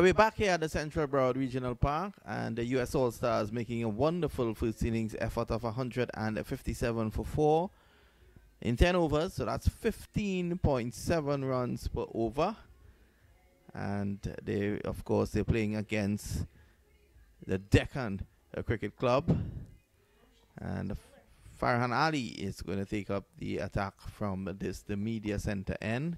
Well, we're back here at the Central Broad Regional Park, and the U.S. All-Stars making a wonderful first innings effort of 157 for 4 in 10 overs, so that's 15.7 runs per over. And they, of course, they're playing against the Deccan Cricket Club, and Farhan Ali is going to take up the attack from the media center end.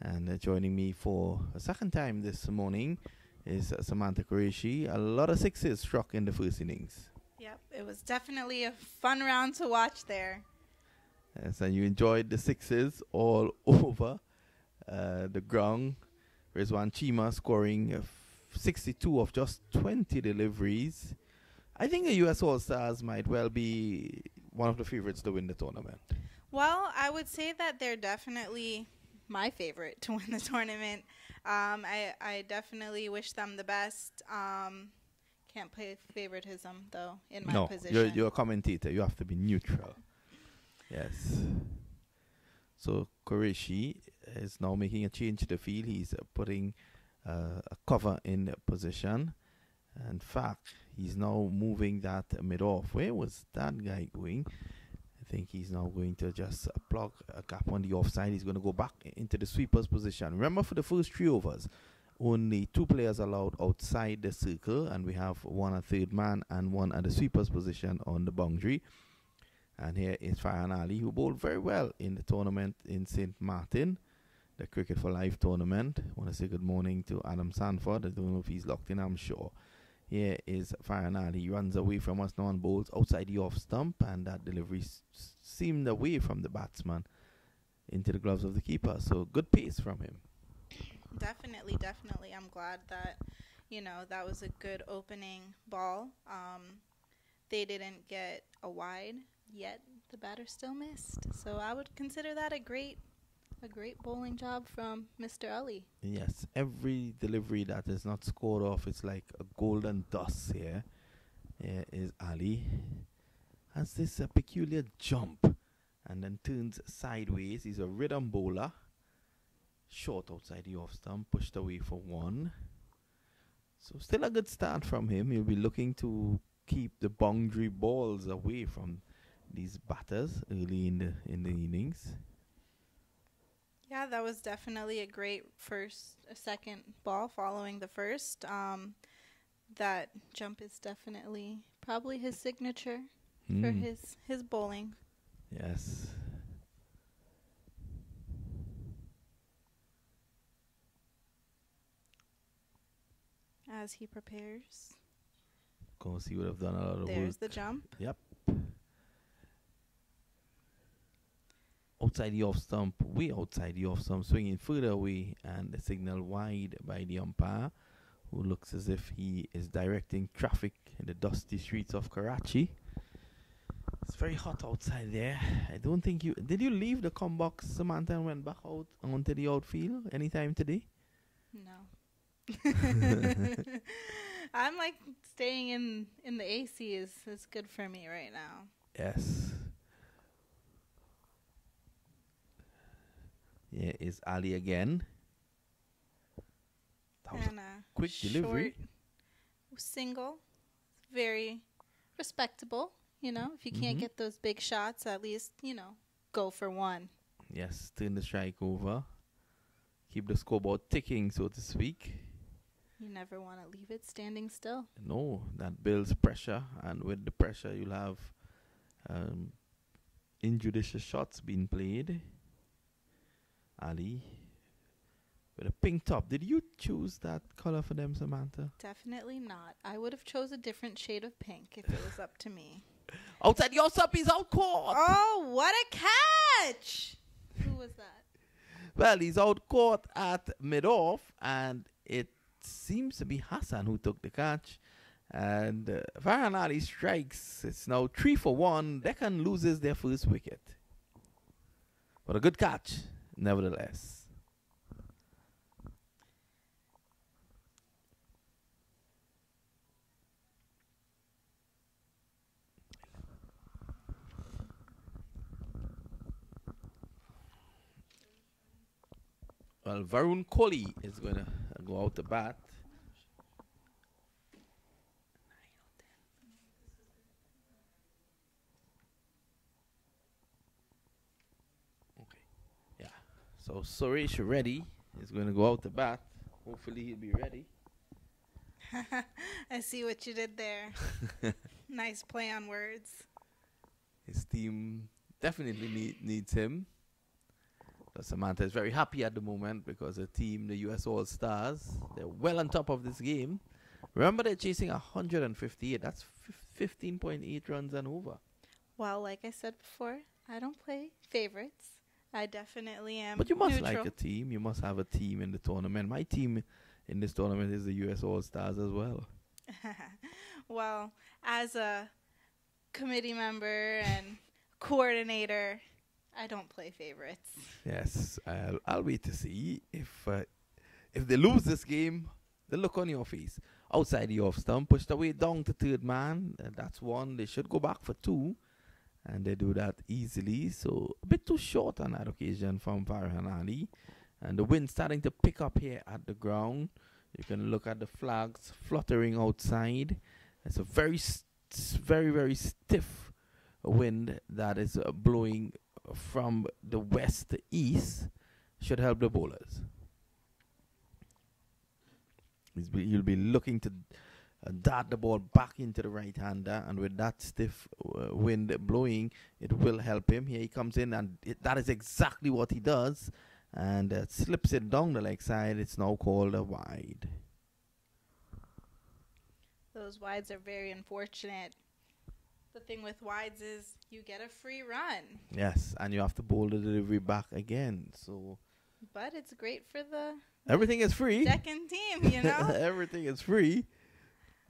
And joining me for a second time this morning is Samantha Qureshi. A lot of sixes struck in the first innings. Yep, it was definitely a fun round to watch there. Yes, and you enjoyed the sixes all over the ground. Rizwan Chima scoring 62 of just 20 deliveries. I think the U.S. All-Stars might well be one of the favorites to win the tournament. Well, I would say that they're definitely my favorite to win the tournament. I definitely wish them the best. Can't play favoritism, though, in my position. No, you're a commentator. You have to be neutral. Yes. So Qureshi is now making a change to the field. He's putting a cover in the position. In fact, he's now moving that mid-off. Where was that guy going? I think he's now going to just plug a gap on the offside. He's going to go back into the sweeper's position. Remember, for the first 3 overs, only 2 players allowed outside the circle, and we have 1 a third man and 1 at the sweeper's position on the boundary. And here is Farhan Ali, who bowled very well in the tournament in St. Martin, the Cricket for Life tournament. I want to say good morning to Adam Sanford. I don't know if he's locked in, I'm sure. Here is Farhan Ali. He runs away from us now and bowls outside the off stump, and that delivery seemed away from the batsman into the gloves of the keeper. So good pace from him. Definitely. I'm glad that, that was a good opening ball. They didn't get a wide, yet the batter still missed. So I would consider that a great bowling job from Mr. Ali. Yes, every delivery that is not scored off is like a golden dust here. Here is Ali. Has this peculiar jump and then turns sideways. He's a rhythm bowler. Short outside the off stump, pushed away for 1. So still a good start from him. He'll be looking to keep the boundary balls away from these batters early in the innings. Yeah, that was definitely a great second ball following the first. That jump is definitely probably his signature for his bowling. Yes. As he prepares. Of course, he would have done a lot of work. There's the jump. Yep. Outside the off stump, way outside the off stump, swinging further away, and the signal wide by the umpire, who looks as if he is directing traffic in the dusty streets of Karachi. It's very hot outside there. I don't think did you leave the com box, Samantha, and went back out onto the outfield anytime today? No. I'm like staying in the AC is good for me right now. Yes. Here is Ali again. That was And a quick delivery. Short single. Very respectable. If you can't get those big shots, at least, go for 1. Yes, turn the strike over. Keep the scoreboard ticking, so to speak. You never want to leave it standing still. No, that builds pressure, and with the pressure, you'll have injudicious shots being played. Ali with a pink top. Did you choose that color for them, Samantha? Definitely not. I would have chose a different shade of pink if it was up to me. Outside your sub, he's out caught. Oh, what a catch! Who was that? Well, he's out caught at mid-off, and it seems to be Hassan who took the catch. And Farhan Ali strikes. It's now 3 for 1. Deccan loses their first wicket. But a good catch, nevertheless. Well, Varun Kohli is going to go out the bat. So Suresh ready. He's going to go out the bat. Hopefully he'll be ready. I see what you did there. Nice play on words. His team definitely needs him. But Samantha is very happy at the moment because the team, the US All Stars, they're well on top of this game. Remember, they're chasing 158. That's 15.8 runs and over. Well, like I said before, I don't play favorites. I definitely am But you must neutral. like a team. You must have a team in the tournament. My team in this tournament is the US All Stars as well. Well, as a committee member and coordinator, I don't play favorites. Yes, I'll wait to see if they lose this game. The look on your face outside the off stump, pushed away down to third man. That's one. They should go back for two, and they do that easily. So a bit too short on that occasion from Farhan Ali, and the wind starting to pick up here at the ground. You can look at the flags fluttering outside. It's a very, very stiff wind that is blowing from the west to east. Should help the bowlers. You'll be looking to dart the ball back into the right-hander, and with that stiff wind blowing, it will help him. Here he comes in, and that is exactly what he does, and slips it down the leg side. It's now called a wide. Those wides are very unfortunate. The thing with wides is you get a free run. Yes, and you have to bowl the delivery back again. So, but it's great for the everything is free. second team, you know? Everything is free,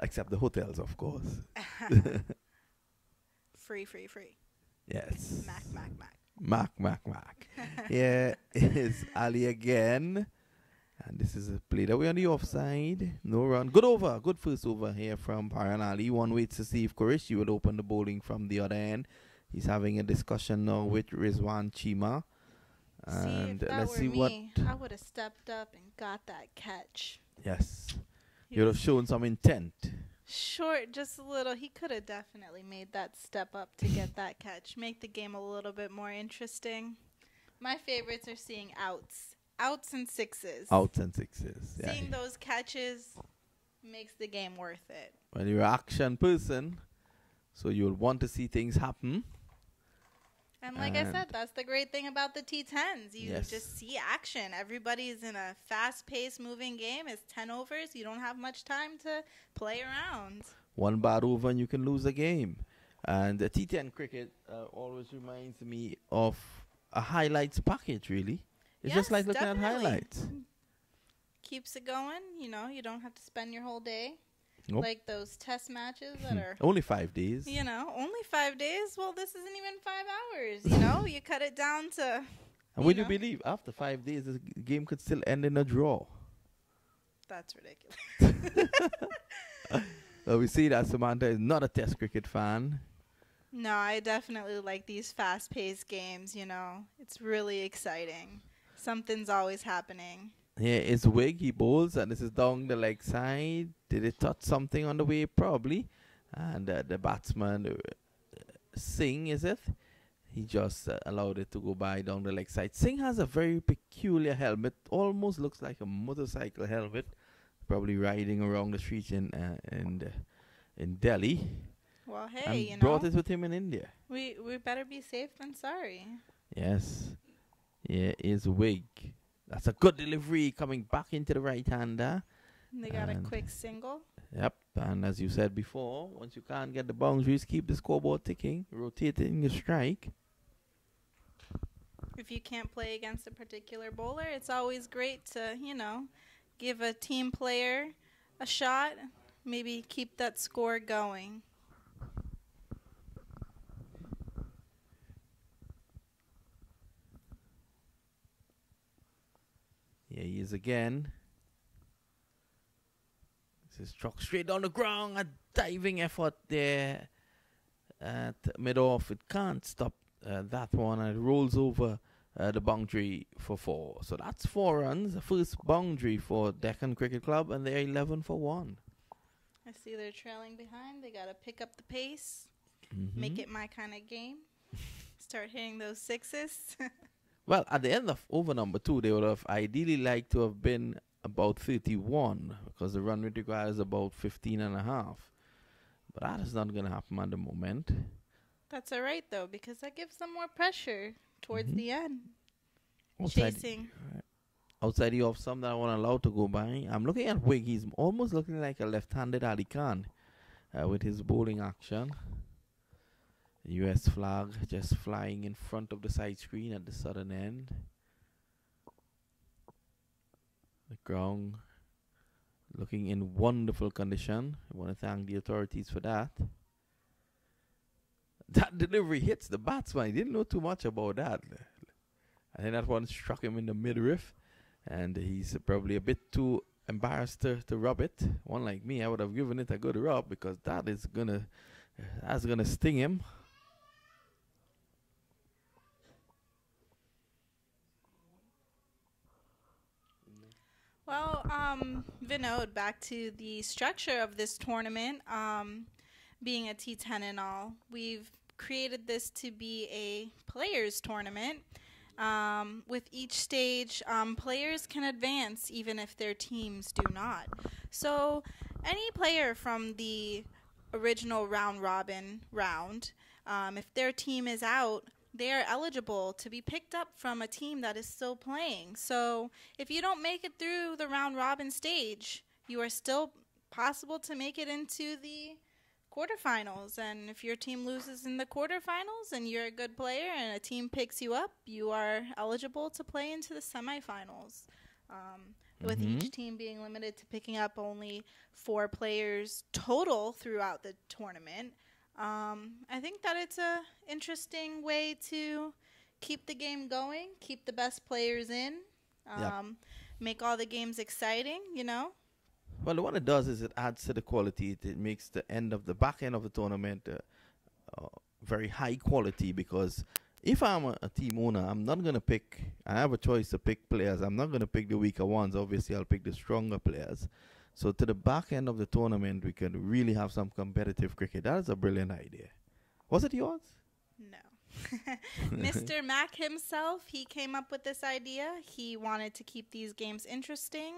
except the hotels, of course. Free. Yes. Mac. Yeah, it's Ali again. And this is a play that we're on the offside. No run. Good over. Good first over here from Farhan Ali. One waits to see if Qureshi would open the bowling from the other end. He's having a discussion now with Rizwan Chima. And see, if that let's were see me, I would have stepped up and got that catch. Yes. You'd have shown some intent. Short, just a little. He could have definitely made that step up to get that catch. Make the game a little bit more interesting. My favorites are seeing outs. Outs and sixes. Outs and sixes. Yeah. Seeing those catches makes the game worth it. Well, you're an action person, so you'll want to see things happen. And like I said, that's the great thing about the T10s. You Yes. just see action. Everybody's in a fast-paced moving game. It's 10 overs. You don't have much time to play around. One bad over and you can lose a game. And the T10 cricket always reminds me of a highlights package, really. It's just like looking definitely. at highlights. Keeps it going. You know, you don't have to spend your whole day. Nope. Like those test matches that are, Only 5 days. you know, only 5 days. Well, this isn't even 5 hours, you know. You cut it down to... And would you believe, after 5 days, the game could still end in a draw? That's ridiculous. So we see that Samantha is not a test cricket fan. No, I definitely like these fast-paced games, you know. It's really exciting. Something's always happening. Here is Wig. He bowls, and this is down the leg side. Did it touch something on the way? Probably. And the batsman, Singh, is it? He just allowed it to go by down the leg side. Singh has a very peculiar helmet. Almost looks like a motorcycle helmet. Probably riding around the streets in Delhi. Well, hey, And you know, brought it with him in India. we better be safe than sorry. Yes. Here is Wig. That's a good delivery coming back into the right-hander. They got a And quick single. Yep, and as you said before, once you can't get the boundaries, keep the scoreboard ticking, rotating your strike. If you can't play against a particular bowler, it's always great to, you know, give a team player a shot, maybe keep that score going. Here he is again. This is struck straight down the ground. A diving effort there at mid-off. It can't stop that one. And it rolls over the boundary for 4. So that's 4 runs. The first boundary for Deccan Cricket Club. And they're 11 for 1. I see they're trailing behind. They got to pick up the pace, Mm-hmm. make it my kind of game, start hitting those sixes. Well, at the end of over number two, they would have ideally liked to have been about 31 because the run rate required is about 15 and a half. But that is not going to happen at the moment. That's all right though, because that gives them more pressure towards Mhm. the end. Outside, Chasing. outside the off some that I want to allow to go by. I'm looking at Wig. He's almost looking like a left-handed Ali Khan with his bowling action. The US flag just flying in front of the side screen at the southern end. The ground looking in wonderful condition. I want to thank the authorities for that. That delivery hits the batsman. He didn't know too much about that. I think that one struck him in the midriff, and he's probably a bit too embarrassed to rub it. One like me, I would have given it a good rub because that's gonna sting him. Well, Vinod, back to the structure of this tournament. Being a T10 and all, we've created this to be a players tournament. With each stage, players can advance even if their teams do not. So, any player from the original round robin round, if their team is out, they are eligible to be picked up from a team that is still playing. So, if you don't make it through the round robin stage, you are still possible to make it into the quarterfinals. And if your team loses in the quarterfinals and you're a good player and a team picks you up, you are eligible to play into the semifinals. With each team being limited to picking up only 4 players total throughout the tournament. I think that it's a interesting way to keep the game going, keep the best players in, make all the games exciting, you know. Well, what it does is it adds to the quality. It makes the back end of the tournament very high quality because if I'm a team owner, I'm not going to pick, I have a choice to pick players. I'm not going to pick the weaker ones. Obviously, I'll pick the stronger players. So to the back end of the tournament, we can really have some competitive cricket. That is a brilliant idea. Was it yours? No. Mr. Mack himself, he came up with this idea. He wanted to keep these games interesting,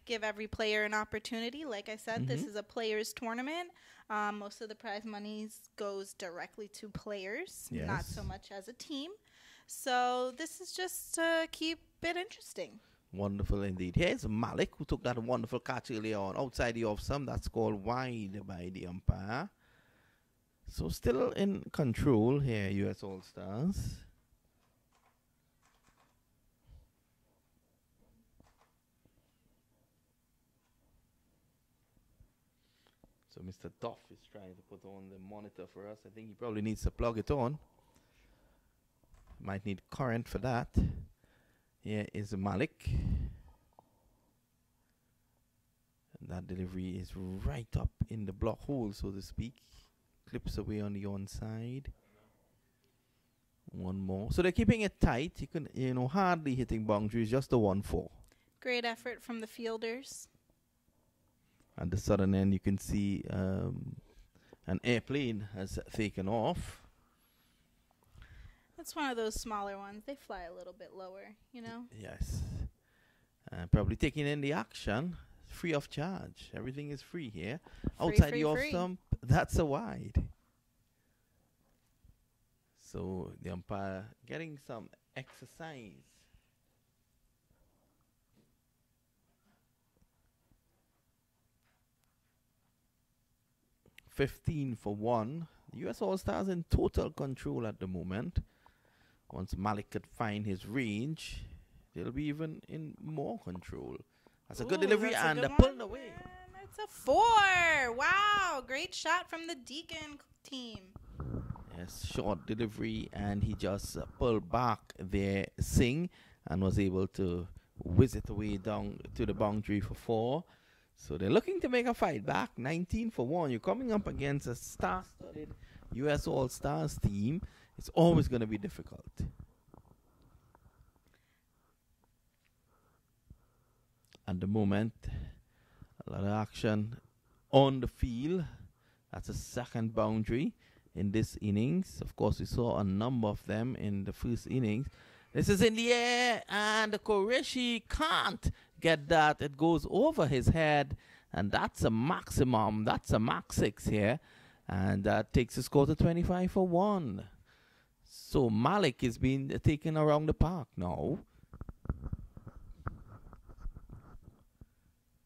give every player an opportunity. Like I said, this is a players tournament. Most of the prize monies goes directly to players, not so much as a team. So this is just to keep it interesting. Wonderful indeed. Here's Malik, who took that wonderful catch earlier on outside the off stump. That's called wide by the umpire. So still in control here, US All Stars. So Mr. Duff is trying to put on the monitor for us. I think he probably needs to plug it on. Might need current for that. Here is Malik. And that delivery is right up in the block hole, so to speak. Clips away on the onside. One more. So they're keeping it tight. You can, hardly hitting boundaries, just the 1-4. Great effort from the fielders. At the southern end, you can see an airplane has taken off. That's one of those smaller ones. They fly a little bit lower, you know? Yes. Probably taking in the action. Free of charge. Everything is free here. Outside the off stump, that's a wide. So the umpire getting some exercise. (15 for 1). The US All Stars in total control at the moment. Once Malik could find his range, they'll be even in more control. That's a good delivery and a pulled away. It's a 4. Wow, great shot from the Deacon team. Yes, short delivery, and he just pulled back their Singh and was able to whiz it away down to the boundary for 4. So they're looking to make a fight back. 19 for 1. You're coming up against a star-studded US All Stars team. It's always going to be difficult. At the moment, a lot of action on the field. That's a second boundary in this innings. Of course, we saw a number of them in the first innings. This is in the air, and Qureshi can't get that. It goes over his head, and that's a maximum. That's a max 6 here, and that takes the score to 25 for 1. So Malik is being taken around the park now.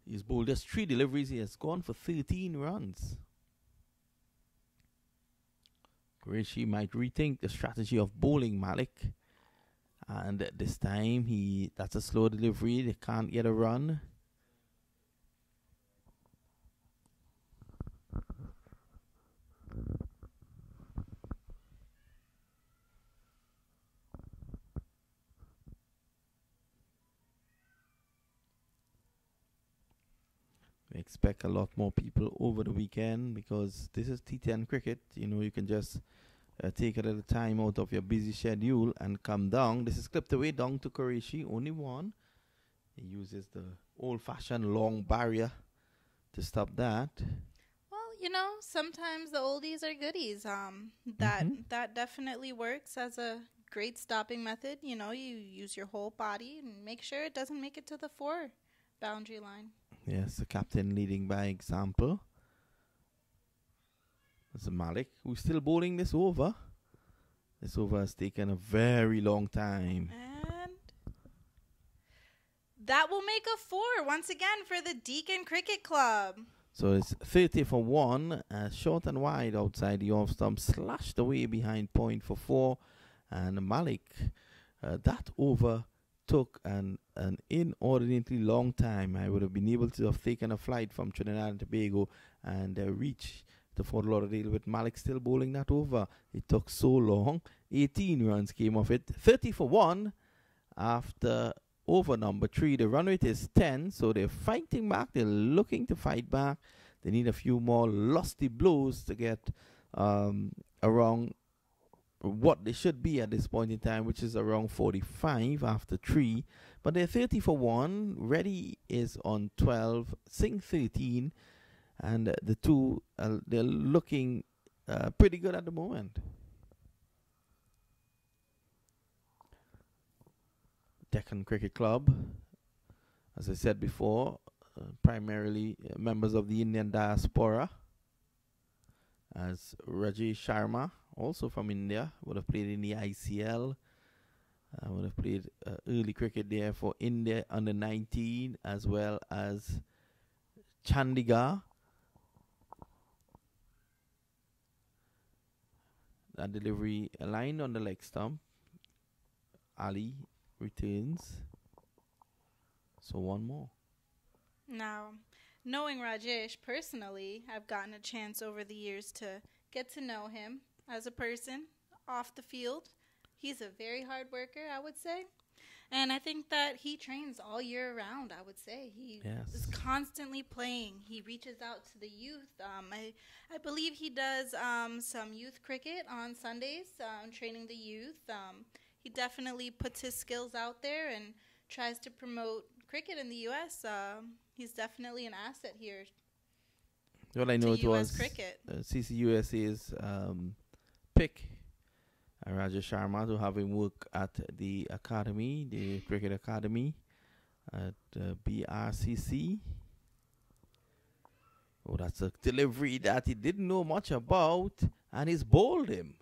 He's bowled just 3 deliveries. He has gone for 13 runs. Qureshi might rethink the strategy of bowling Malik. And this time, that's a slow delivery. They can't get a run. We expect a lot more people over the weekend because this is T10 cricket. You know, you can just take a little time out of your busy schedule and come down. This is clipped away down to Qureshi, only one. He uses the old-fashioned long barrier to stop that. Well, you know, sometimes the oldies are goodies. That definitely works as a great stopping method. You know, you use your whole body and make sure it doesn't make it to the 4 boundary line. Yes, the captain leading by example. That's Malik, who's still bowling this over. This over has taken a very long time. And that will make a 4 once again for the Deakin Cricket Club. So it's 30 for 1, short and wide outside the off stump, slashed away behind point for 4. And Malik, that over took an inordinately long time. I would have been able to have taken a flight from Trinidad and Tobago and reach to Fort Lauderdale with Malik still bowling that over. It took so long. 18 runs came off it. 30 for 1 after over number 3. The run rate is 10, so they're fighting back. They're looking to fight back. They need a few more lusty blows to get around what they should be at this point in time, which is around 45 after 3. But they're 30 for 1. Reddy is on 12, Singh 13. And the two, they're looking pretty good at the moment. Deccan Cricket Club, as I said before, primarily members of the Indian diaspora. As Rajesh Sharma, also from India, would have played in the ICL. Would have played early cricket there for India under 19, as well as Chandigarh. That delivery aligned on the leg stump. Ali returns. So one more. Now, knowing Rajesh personally, I've gotten a chance over the years to get to know him as a person off the field. He's a very hard worker, I would say. And I think that he trains all year round, I would say. He is constantly playing. He reaches out to the youth. I believe he does some youth cricket on Sundays, training the youth. He definitely puts his skills out there and tries to promote cricket in the U.S. He's definitely an asset here. Well, I know it was cricket. CCUSA's pick. Rajesh Sharma to have him work at the academy, the cricket academy at BRCC. Oh, that's a delivery that he didn't know much about, and he's bowled him.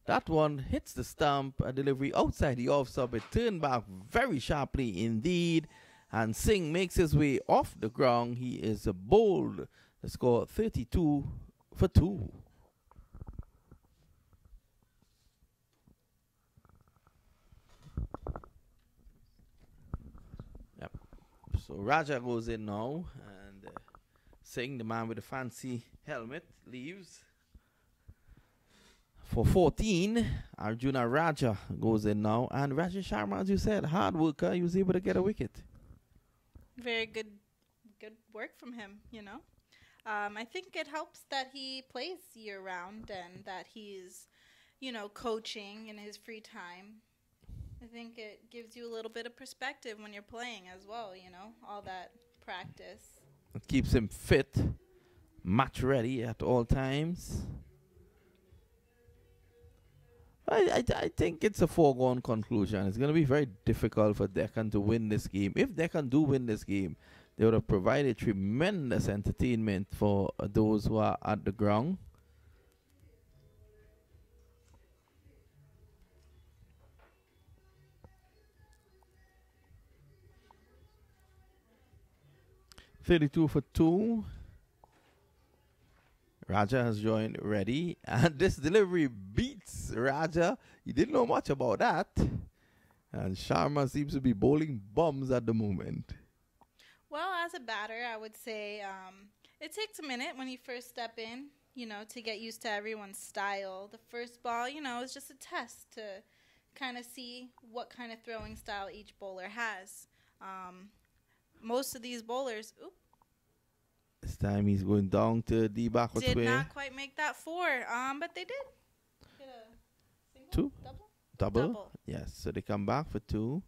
That one hits the stump, a delivery outside the off sub. It turned back very sharply indeed, and Singh makes his way off the ground. He is bowled. The score 32 for 2. So Raja goes in now, and Singh, the man with the fancy helmet, leaves. For 14, Arjuna Raja goes in now, and Rajesh Sharma, as you said, hard worker, he was able to get a wicket. Very good work from him, you know. I think it helps that he plays year-round and that he's, you know, coaching in his free time. I think it gives you a little bit of perspective when you're playing as well, you know, all that practice. It keeps him fit, match ready at all times. I think it's a foregone conclusion. It's going to be very difficult for Deccan to win this game. If Deccan do win this game, they would have provided tremendous entertainment for those who are at the ground. $32 for 2. Raja has joined ready, and this delivery beats Raja. He didn't know much about that. And Sharma seems to be bowling bombs at the moment. Well, as a batter, I would say it takes a minute when you first step in, to get used to everyone's style. The first ball, is just a test to kind of see what kind of throwing style each bowler has. Most of these bowlers, This time he's going down to the backward did square. not quite make that 4, but they did. Get a single, 2. double. Double. Yes, so they come back for 2.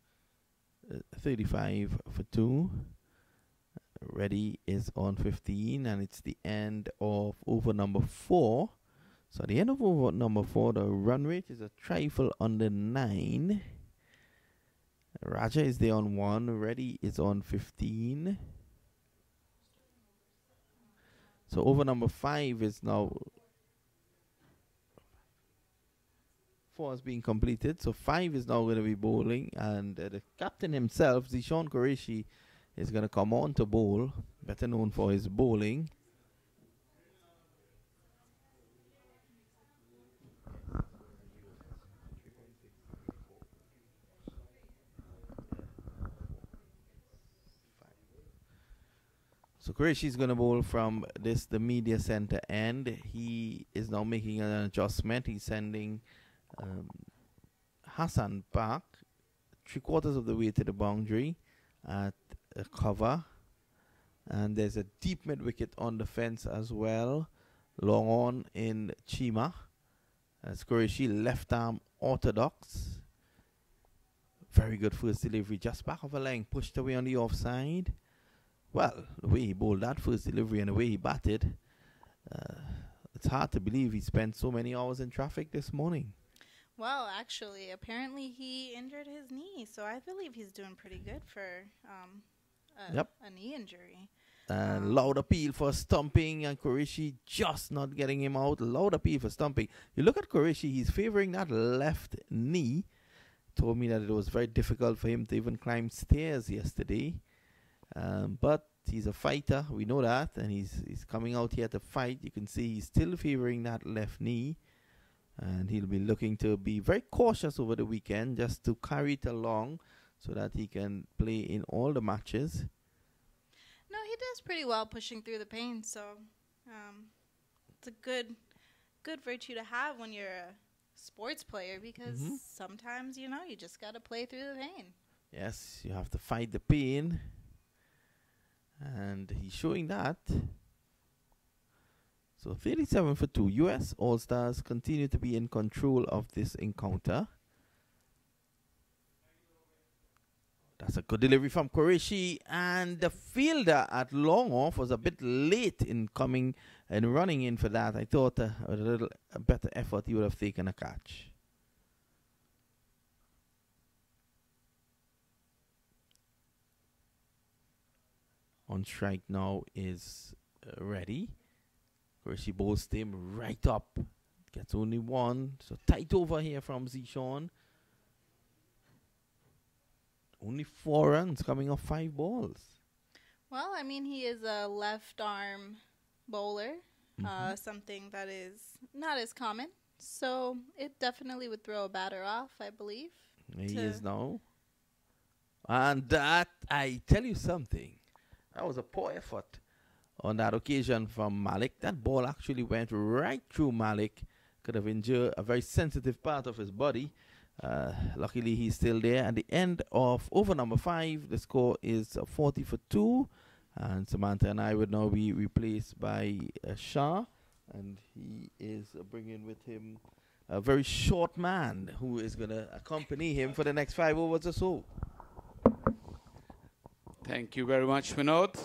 35 for 2. Ready is on 15, and it's the end of over number 4. So at the end of over number 4, the run rate is a trifle under 9. Raja is there on 1. Ready is on 15. So over number 5 is now 4 is being completed. So 5 is now going to be bowling, and the captain himself, Zishan Qureshi, is going to come on to bowl, better known for his bowling. So Qureshi is going to bowl from the media center end. He is now making an adjustment. He's sending Hassan back 3/4 of the way to the boundary at a cover. And there's a deep mid wicket on the fence as well. Long on in Chima. As Qureshi left arm orthodox. Very good first delivery. Just back of a length. Pushed away on the offside. Well, the way he bowled that first delivery and the way he batted, it's hard to believe he spent so many hours in traffic this morning. Well, actually, apparently he injured his knee, so I believe he's doing pretty good for a knee injury. Loud appeal for stumping, and Qureshi just not getting him out. Loud appeal for stumping. You look at Qureshi, he's favoring that left knee. Told me that it was very difficult for him to even climb stairs yesterday. But he's a fighter, we know that, and he's coming out here to fight. You can see he's still favoring that left knee, and he'll be looking to be very cautious over the weekend just to carry it along so that he can play in all the matches. No, he does pretty well pushing through the pain, so it's a good virtue to have when you're a sports player, because sometimes, you just got to play through the pain. Yes, you have to fight the pain. And he's showing that. So 37 for 2. US All-Stars continue to be in control of this encounter. That's a good delivery from Qureshi. And the fielder at long off was a bit late in coming and running in for that. I thought with a better effort he would have taken a catch. On strike now is ready. Qureshi bowls him right up. Gets only 1. So tight over here from Zishan. Only 4 runs coming off 5 balls. Well, I mean, he is a left arm bowler. Something that is not as common. So it definitely would throw a batter off, I believe. He is now. And that, I tell you something. That was a poor effort on that occasion from Malik. That ball actually went right through Malik. Could have injured a very sensitive part of his body. Luckily, he's still there. At the end of over number 5, the score is 40 for 2. And Samantha and I would now be replaced by Shah. And he is bringing with him a very short man who is going to accompany him for the next 5 overs or so. Thank you very much, Vinod.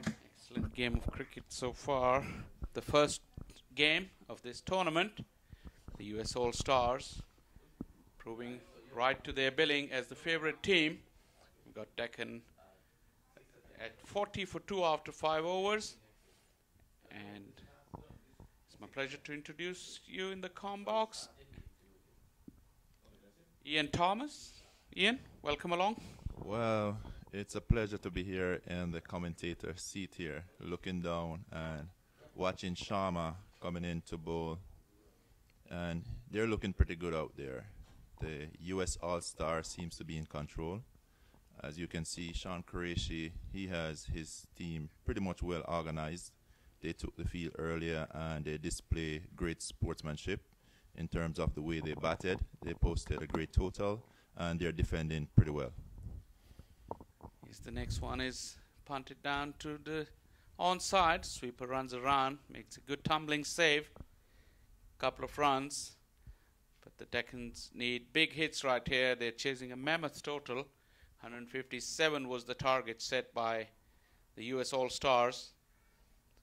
Excellent game of cricket so far. The first game of this tournament. The US All-Stars proving right to their billing as the favorite team. We've got Deccan at 40 for 2 after 5 overs. And it's my pleasure to introduce you in the comm box, Ian Thomas. Ian, welcome along. Well, it's a pleasure to be here in the commentator seat here, looking down and watching Sharma coming in to bowl. And they're looking pretty good out there. The U.S. All-Star seems to be in control. As you can see, Sean Qureshi, he has his team pretty much well organized. They took the field earlier and they display great sportsmanship in terms of the way they batted. They posted a great total and they're defending pretty well. Yes, the next one is punted down to the onside. Sweeper runs around, makes a good tumbling save. Couple of runs. But the Deccans need big hits right here. They're chasing a mammoth total. 157 was the target set by the US All-Stars.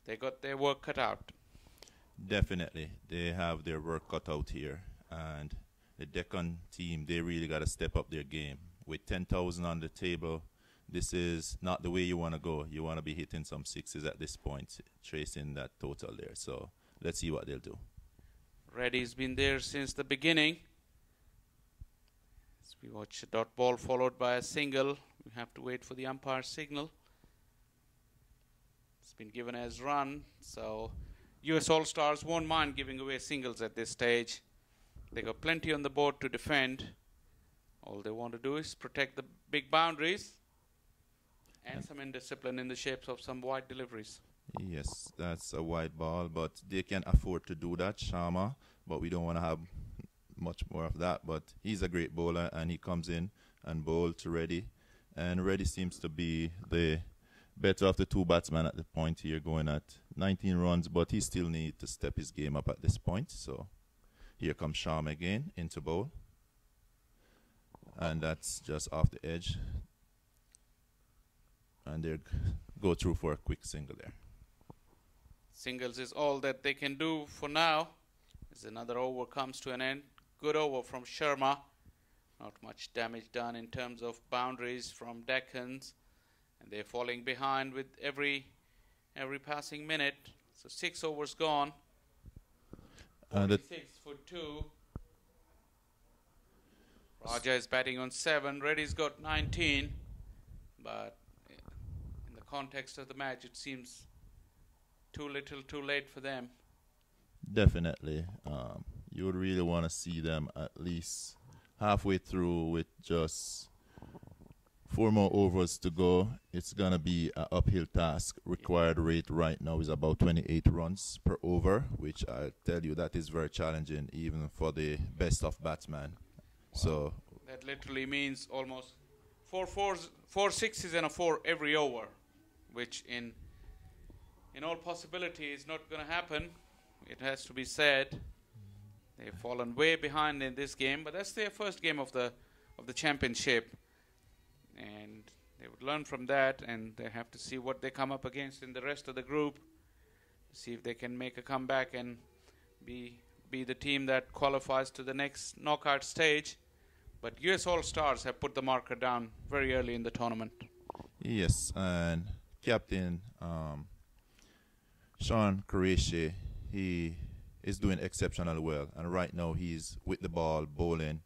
They got their work cut out. Definitely. They have their work cut out here. And the Deccan team, they really got to step up their game. With 10,000 on the table, this is not the way you want to go. You want to be hitting some sixes at this point, tracing that total there. So let's see what they'll do. Reddy's been there since the beginning. As we watch a dot ball followed by a single, we have to wait for the umpire signal. It's been given as run, so US All-Stars won't mind giving away singles at this stage. They got plenty on the board to defend. All they want to do is protect the big boundaries and some indiscipline in the shapes of some wide deliveries. Yes, that's a wide ball, but they can afford to do that, Sharma. But we don't want to have much more of that. But he's a great bowler, and he comes in and bowls to Reddy. And Reddy seems to be the better of the two batsmen at the point here, going at 19 runs. But he still needs to step his game up at this point. So here comes Sharma again into bowl. And that's just off the edge. And they go through for a quick single there. Singles is all that they can do for now. As another over comes to an end. Good over from Sharma. Not much damage done in terms of boundaries from Deccans. And they're falling behind with every passing minute. So 6 overs gone. 46 for 2. Raja is batting on 7. Reddy's got 19. But in the context of the match, it seems too little, too late for them. Definitely. You would really want to see them at least halfway through with just 4 more overs to go. It's going to be an uphill task. Required rate right now is about 28 runs per over, which I tell you that is very challenging even for the best of batsmen. Wow. So that literally means almost 4 sixes and a 4 every over, which in all possibility is not going to happen. It has to be said. They've fallen way behind in this game, but that's their first game of the championship, and they would learn from that, and they have to see what they come up against in the rest of the group, see if they can make a comeback and be the team that qualifies to the next knockout stage. But US All-Stars have put the marker down very early in the tournament. yes, and Captain Sean Qureshi, he is doing exceptionally well. And right now he's with the ball, bowling,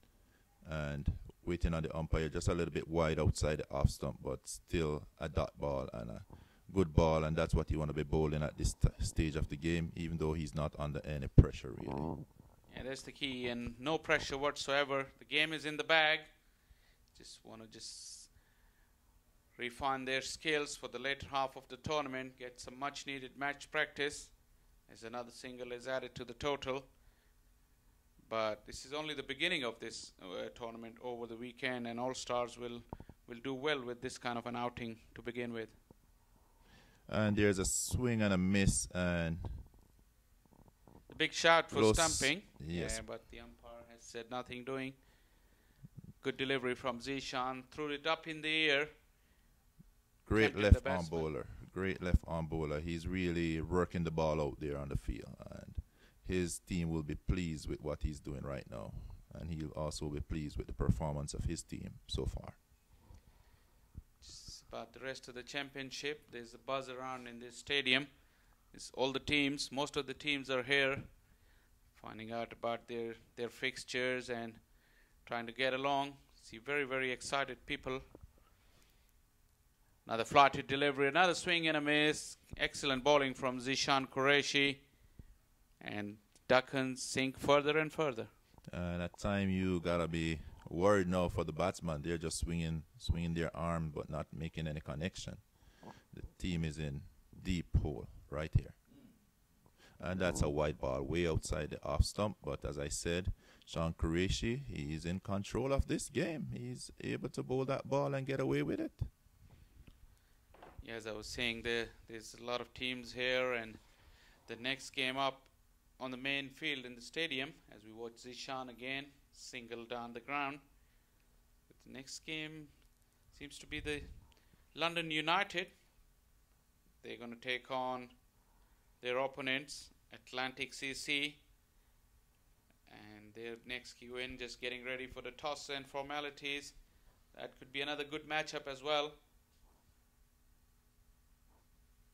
and waiting on the umpire just a little bit wide outside the off stump, but still a dot ball and a good ball. And that's what you want to be bowling at this stage of the game, even though he's not under any pressure, really. Yeah, that's the key, and no pressure whatsoever. The game is in the bag. Just want to refine their skills for the later half of the tournament, get some much needed match practice as another single is added to the total. But this is only the beginning of this tournament over the weekend, and All-Stars will do well with this kind of an outing to begin with. And there's a swing and a miss, and the big shot for close, stumping. yes. Yeah, but the umpire has said nothing doing. Good delivery from Zishan. Threw it up in the air. Great Tempted the left arm batsman. bowler. Great left arm bowler. He's really working the ball out there on the field. And his team will be pleased with what he's doing right now. And he'll also be pleased with the performance of his team so far. Just about the rest of the championship. There's a buzz around in this stadium. It's all the teams, most of the teams are here, finding out about their fixtures and trying to get along. See very, very excited people. Another flighted delivery, another swing and a miss. Excellent bowling from Zishan Qureshi. And Duckans sink further and further. And at time you gotta be worried now for the batsman. They're just swinging their arm but not making any connection. The team is in deep hole right here. And that's a wide ball way outside the off stump. But as I said, Sean Qureshi, he's in control of this game. He's able to bowl that ball and get away with it. Yeah, as I was saying, there's a lot of teams here, and the next game up on the main field in the stadium, as we watch Zishan again, single down the ground. But the next game seems to be the London United. They're going to take on their opponents, Atlantic CC. And their next QN just getting ready for the toss and formalities. That could be another good matchup as well.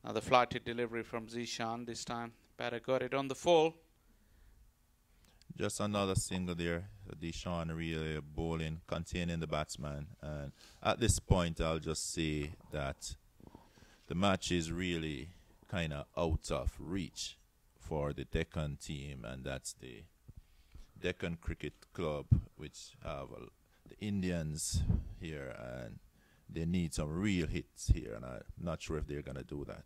Another flighted delivery from Zishan. This time, batter got it on the full. Just another single there. Zishan really bowling, containing the batsman. And at this point, I'll just say that the match is really kind of out of reach for the Deccan team, and that's the Deccan Cricket Club, which have the Indians here, and they need some real hits here, and I'm not sure if they're going to do that.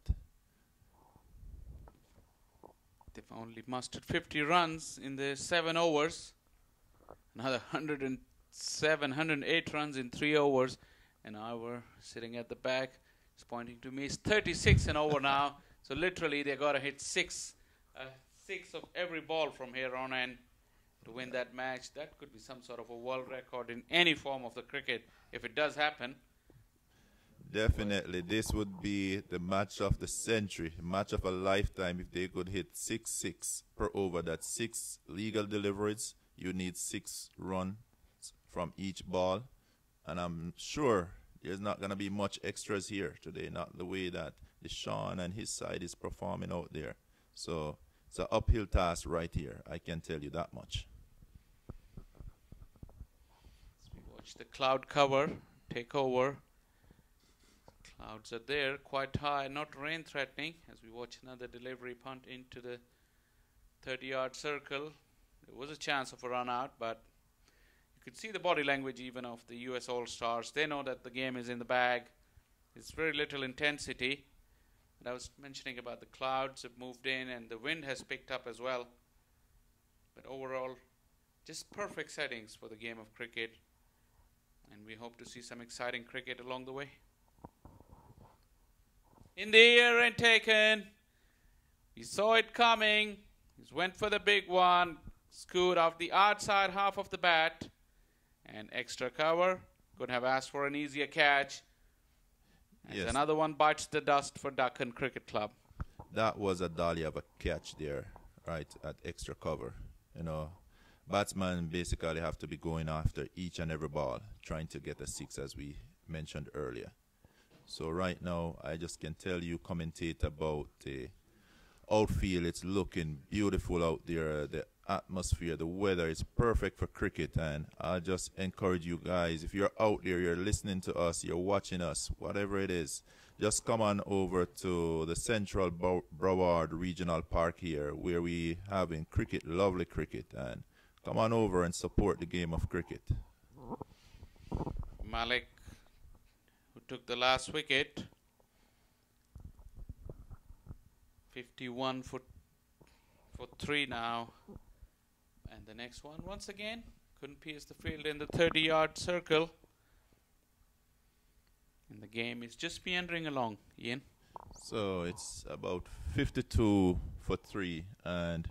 They've only mustered 50 runs in the 7 overs. Another 107, 108 runs in 3 overs. And Ivor sitting at the back is pointing to me. It's 36 an over now. So literally they got to hit 6 of every ball from here on in to win that match. That could be some sort of a world record in any form of the cricket if it does happen. Definitely, this would be the match of the century, match of a lifetime if they could hit 6 per over. That's 6 legal deliveries. You need 6 runs from each ball. And I'm sure there's not going to be much extras here today, not the way that Deshaun and his side is performing out there. So it's an uphill task right here, I can tell you that much. As we watch the cloud cover take over. Clouds are there, quite high, not rain threatening. As we watch another delivery punt into the 30-yard circle. There was a chance of a run out, but you could see the body language even of the US All-Stars. They know that the game is in the bag. It's very little intensity. And I was mentioning about the clouds have moved in and the wind has picked up as well. But overall, just perfect settings for the game of cricket. And we hope to see some exciting cricket along the way. In the air and taken. He saw it coming. He went for the big one. Scoot off the outside half of the bat. And extra cover. Could have asked for an easier catch. As Yes. another one bites the dust for Deccan Cricket Club. That was a dolly of a catch there, right, at extra cover. You know, batsmen basically have to be going after each and every ball, trying to get a 6, as we mentioned earlier. So right now, I just can tell you, commentate about the outfield. It's looking beautiful out there. The atmosphere, the weather is perfect for cricket. And I'll just encourage you guys, if you're out there, you're listening to us, you're watching us, whatever it is, just come on over to the Central Broward Regional Park here, where we having cricket, lovely cricket. And come on over and support the game of cricket. Malik, who took the last wicket. 51 for 3 now. And the next one, once again, couldn't pierce the field in the 30-yard circle. And the game is just meandering along, Ian. So it's about 52 for 3, and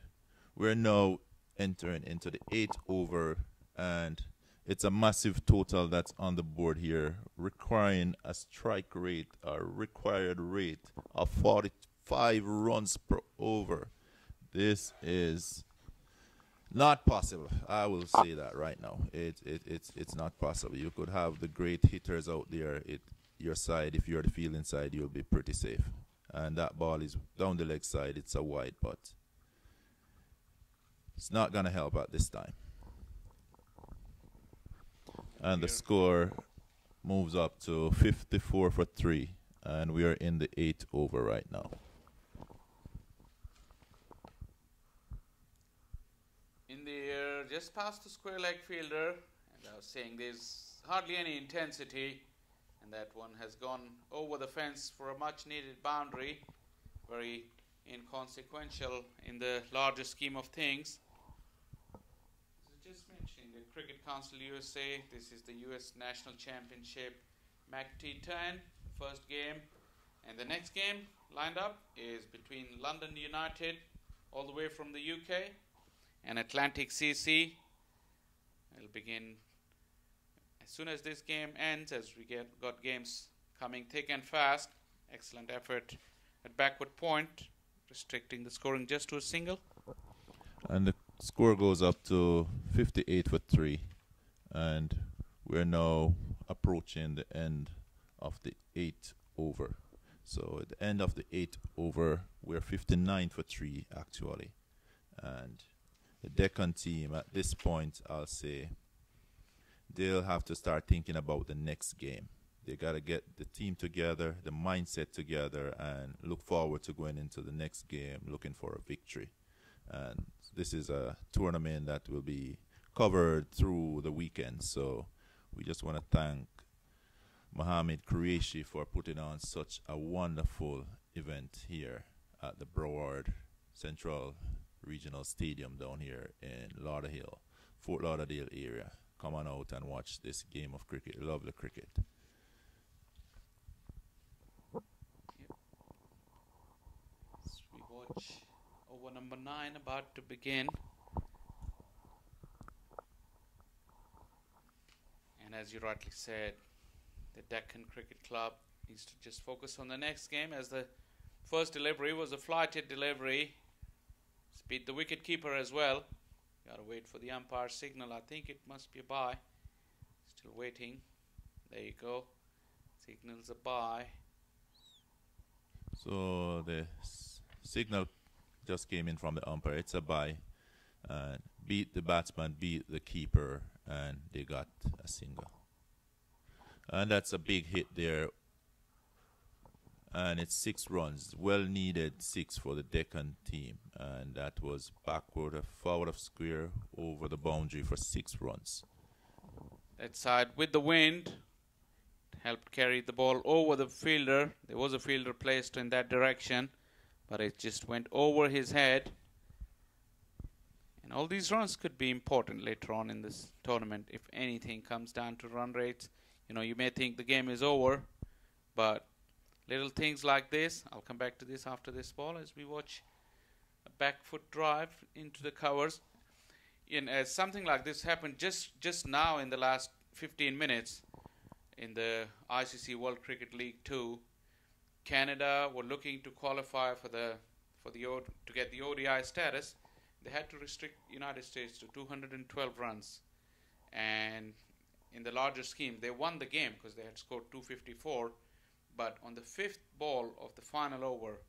we're now entering into the 8th over, and it's a massive total that's on the board here, requiring a strike rate, a required rate of 45 runs per over. This is Not possible. I will say that right now. It's not possible. You could have the great hitters out there. Your side, if you're the fielding side, you'll be pretty safe. And that ball is down the leg side. It's a wide, but it's not gonna help at this time. And the score moves up to 54 for 3, and we are in the 8th over right now. In the air, just past the square leg fielder, and I was saying there's hardly any intensity, and that one has gone over the fence for a much needed boundary, very inconsequential in the larger scheme of things. So just mentioning the Cricket Council USA, this is the US National Championship MAC T10 first game, and the next game lined up is between London United all the way from the UK and Atlantic CC. It'll begin as soon as this game ends, as we got games coming thick and fast. Excellent effort at backward point, restricting the scoring just to a single. And the score goes up to 58 for 3, and we're now approaching the end of the 8th over. So at the end of the 8th over, we're 59 for 3 actually. And the Deccan team at this point, I'll say, they'll have to start thinking about the next game. They got to get the team together, the mindset together, and look forward to going into the next game looking for a victory. And this is a tournament that will be covered through the weekend. So we just want to thank Mohamed Qureshi for putting on such a wonderful event here at the Broward Central Regional Stadium down here in Lauderhill, Fort Lauderdale area. Come on out and watch this game of cricket. Lovely cricket. Yep. As we watch over number 9 about to begin. And as you rightly said, the Deccan Cricket Club needs to just focus on the next game, as the first delivery was a flighted delivery. Beat the wicket keeper as well. Gotta wait for the umpire signal. I think it must be a bye. Still waiting. There you go. Signals a bye. So the signal just came in from the umpire. It's a bye. Beat the batsman, beat the keeper, and they got a single. And that's a big hit there. And it's 6 runs, well needed 6 for the Deccan team, and that was backward of forward of square over the boundary for 6 runs. That side with the wind helped carry the ball over the fielder. There was a fielder placed in that direction, but it just went over his head. And all these runs could be important later on in this tournament if anything comes down to run rates. You know, you may think the game is over, but little things like this, I'll come back to this after this ball as we watch a back foot drive into the covers. As something like this happened just now in the last 15 minutes in the ICC World Cricket League 2. Canada were looking to qualify to get the ODI status. They had to restrict United States to 212 runs, and in the larger scheme they won the game because they had scored 254. But on the 5th ball of the final over,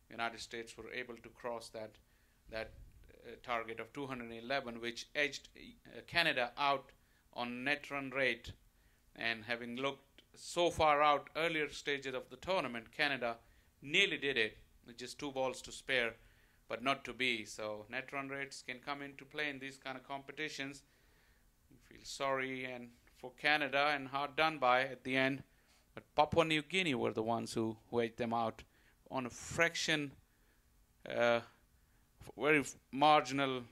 United States were able to cross that target of 211, which edged Canada out on net run rate. And having looked so far out earlier stages of the tournament, Canada nearly did it with just 2 balls to spare, but not to be. So net run rates can come into play in these kind of competitions. You feel sorry and for Canada and hard done by at the end. But Papua New Guinea were the ones who edged them out on a fraction, very marginal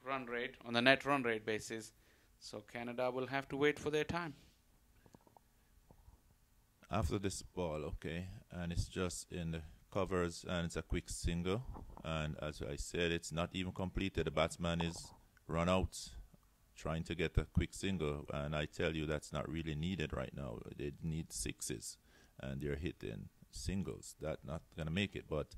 run rate on the net run rate basis. So Canada will have to wait for their time. After this ball, okay, and it's just in the covers, and it's a quick single. And as I said, it's not even completed. The batsman is run out, trying to get a quick single, and I tell you that's not really needed right now. They need 6s, and they're hitting singles. That's not gonna make it. But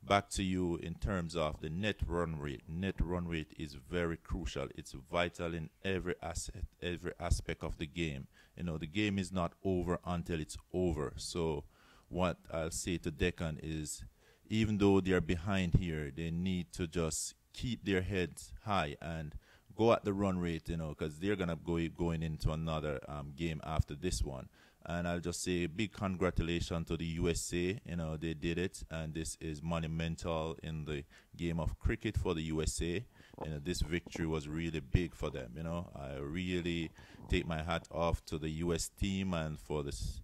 back to you in terms of the net run rate. Net run rate is very crucial. It's vital in every asset, every aspect of the game. You know, the game is not over until it's over. So what I'll say to Deccan is, even though they're behind here, they need to just keep their heads high and go at the run rate, you know, because they're gonna going into another game after this one. And I'll just say big congratulations to the USA. You know, they did it, and this is monumental in the game of cricket for the USA. You know, this victory was really big for them. You know, I really take my hat off to the US team and for this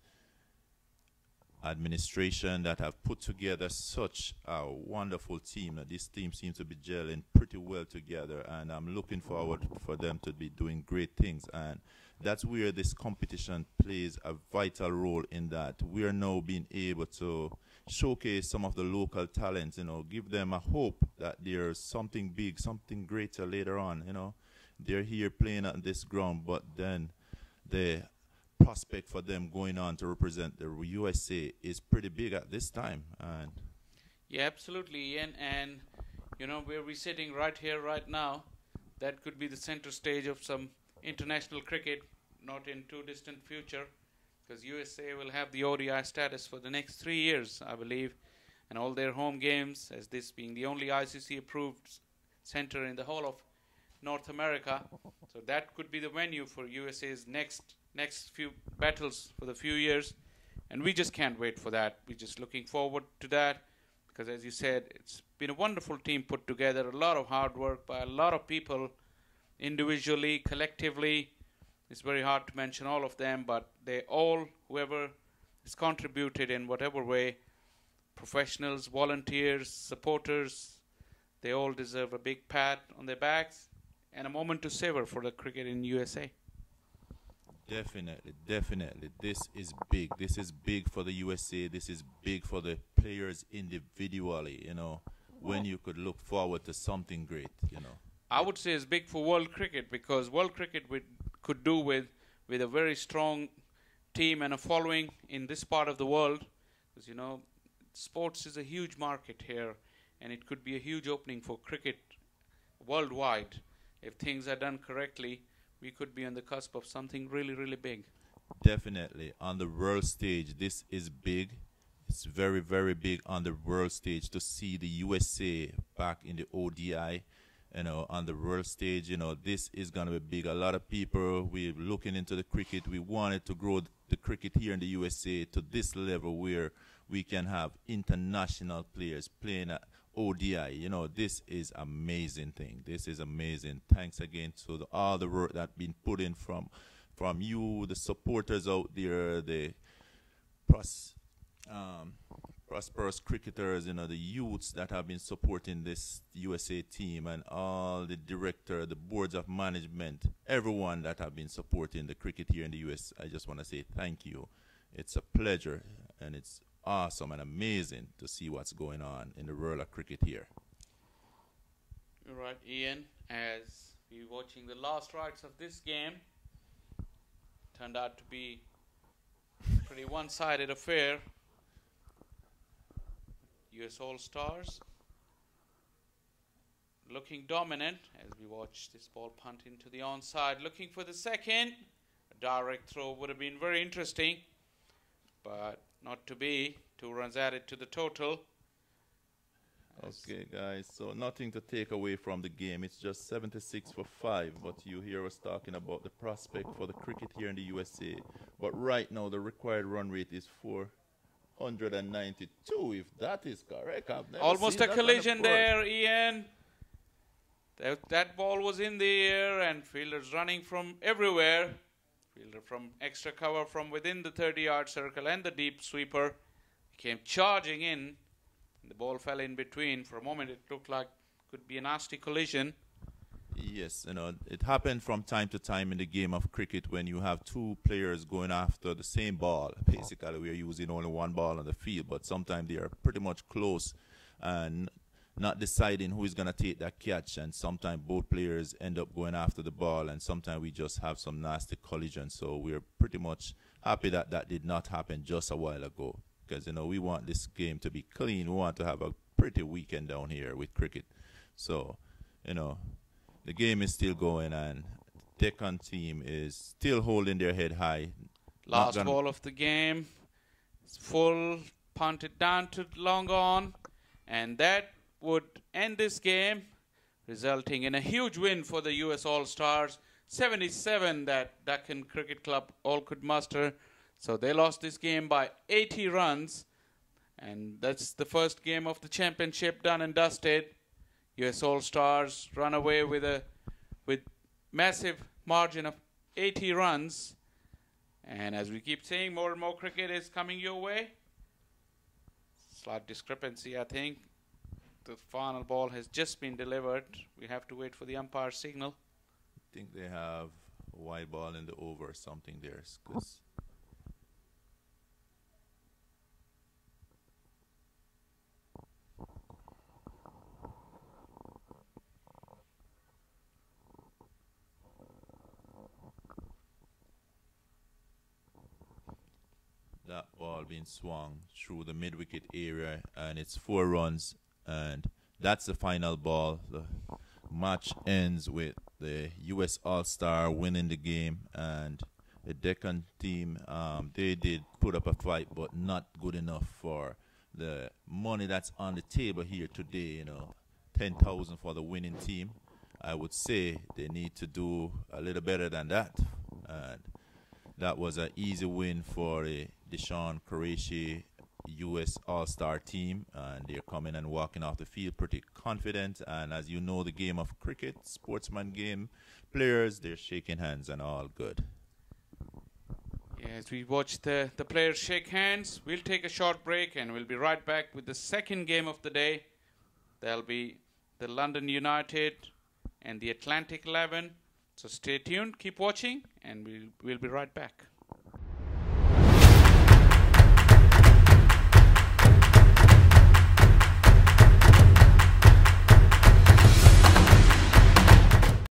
administration that have put together such a wonderful team. This team seems to be gelling pretty well together, and I'm looking forward for them to be doing great things. And that's where this competition plays a vital role, in that we are now being able to showcase some of the local talents, you know, give them a hope that there's something big, something greater later on. You know, they're here playing at this ground, but then the prospect for them going on to represent the USA is pretty big at this time. And Yeah, absolutely, Ian. And you know, where we're sitting right here, right now, that could be the center stage of some international cricket, not in too distant future, because USA will have the ODI status for the next 3 years, I believe, and all their home games, as this being the only ICC-approved center in the whole of North America. So that could be the venue for USA's next few battles for the few years, and we just can't wait for that. We're just looking forward to that, because as you said, it's been a wonderful team put together, a lot of hard work by a lot of people, individually, collectively. It's very hard to mention all of them, but they all, whoever has contributed in whatever way, professionals, volunteers, supporters, they all deserve a big pat on their backs and a moment to savor for the cricket in USA. definitely, definitely, this is big. This is big for the USA. This is big for the players individually, you know, when you could look forward to something great, you know. I would say it's big for world cricket, because world cricket could do with a very strong team and a following in this part of the world. Because, you know, sports is a huge market here, and it could be a huge opening for cricket worldwide. If things are done correctly, we could be on the cusp of something really, really big. Definitely. On the world stage, this is big. It's very, very big on the world stage to see the USA back in the ODI, you know, on the world stage. You know, this is going to be big. A lot of people, we're looking into the cricket. We wanted to grow the cricket here in the USA to this level where we can have international players playing at ODI. You know, this is amazing thing. This is amazing. Thanks again to all the work that been put in from you, the supporters out there, the prosperous cricketers, you know, the youths that have been supporting this USA team, and all the director, the boards of management, everyone that have been supporting the cricket here in the US. I just want to say thank you. It's a pleasure, and it's awesome and amazing to see what's going on in the world of cricket here. You're right, Ian. As we're watching the last rites of this game, turned out to be a pretty one-sided affair. US All-Stars looking dominant as we watch this ball punt into the onside, looking for the second. A direct throw would have been very interesting, but not to be. 2 runs added to the total. Okay, guys, so nothing to take away from the game. It's just 76 for 5, but you hear us talking about the prospect for the cricket here in the USA. But right now, the required run rate is 492, if that is correct. I've never Almost seen a that collision kind of there, Ian. That ball was in the air, and fielders running from everywhere. Fielder from extra cover from within the 30-yard circle, and the deep sweeper came charging in. The ball fell in between. For a moment, it looked like could be a nasty collision. Yes, you know, it happened from time to time in the game of cricket when you have 2 players going after the same ball. Basically, we are using only one ball on the field, but sometimes they are pretty much close and not deciding who is going to take that catch. And sometimes both players end up going after the ball, and sometimes we just have some nasty collision. So we're pretty much happy that that did not happen just a while ago, because, you know, we want this game to be clean. We want to have a pretty weekend down here with cricket. So, you know, the game is still going, and Deccan team is still holding their head high. Last ball of the game. It's full, punted down to long on, and that would end this game, resulting in a huge win for the US All-Stars. 77 that Deccan Cricket Club all could muster. So they lost this game by 80 runs, and that's the first game of the championship done and dusted. US All-Stars run away with massive margin of 80 runs. And as we keep saying, more and more cricket is coming your way. Slight discrepancy, I think. The final ball has just been delivered. We have to wait for the umpire signal. I think they have a wide ball in the over or something there. 'Cause that ball being swung through the mid-wicket area, and it's 4 runs, and that's the final ball. The match ends with the U.S. All-Star winning the game, and the Deccan team, they did put up a fight, but not good enough for the money that's on the table here today. You know, 10,000 for the winning team. I would say they need to do a little better than that, and that was an easy win for the Deshaun Qureshi U.S. All-Star team, and they're coming and walking off the field pretty confident. And as you know, the game of cricket, sportsman game, players, they're shaking hands and all good. Yeah, as we watch the players shake hands, we'll take a short break and we'll be right back with the second game of the day. That'll be the London United and the Atlantic 11. So stay tuned, keep watching, and we'll be right back.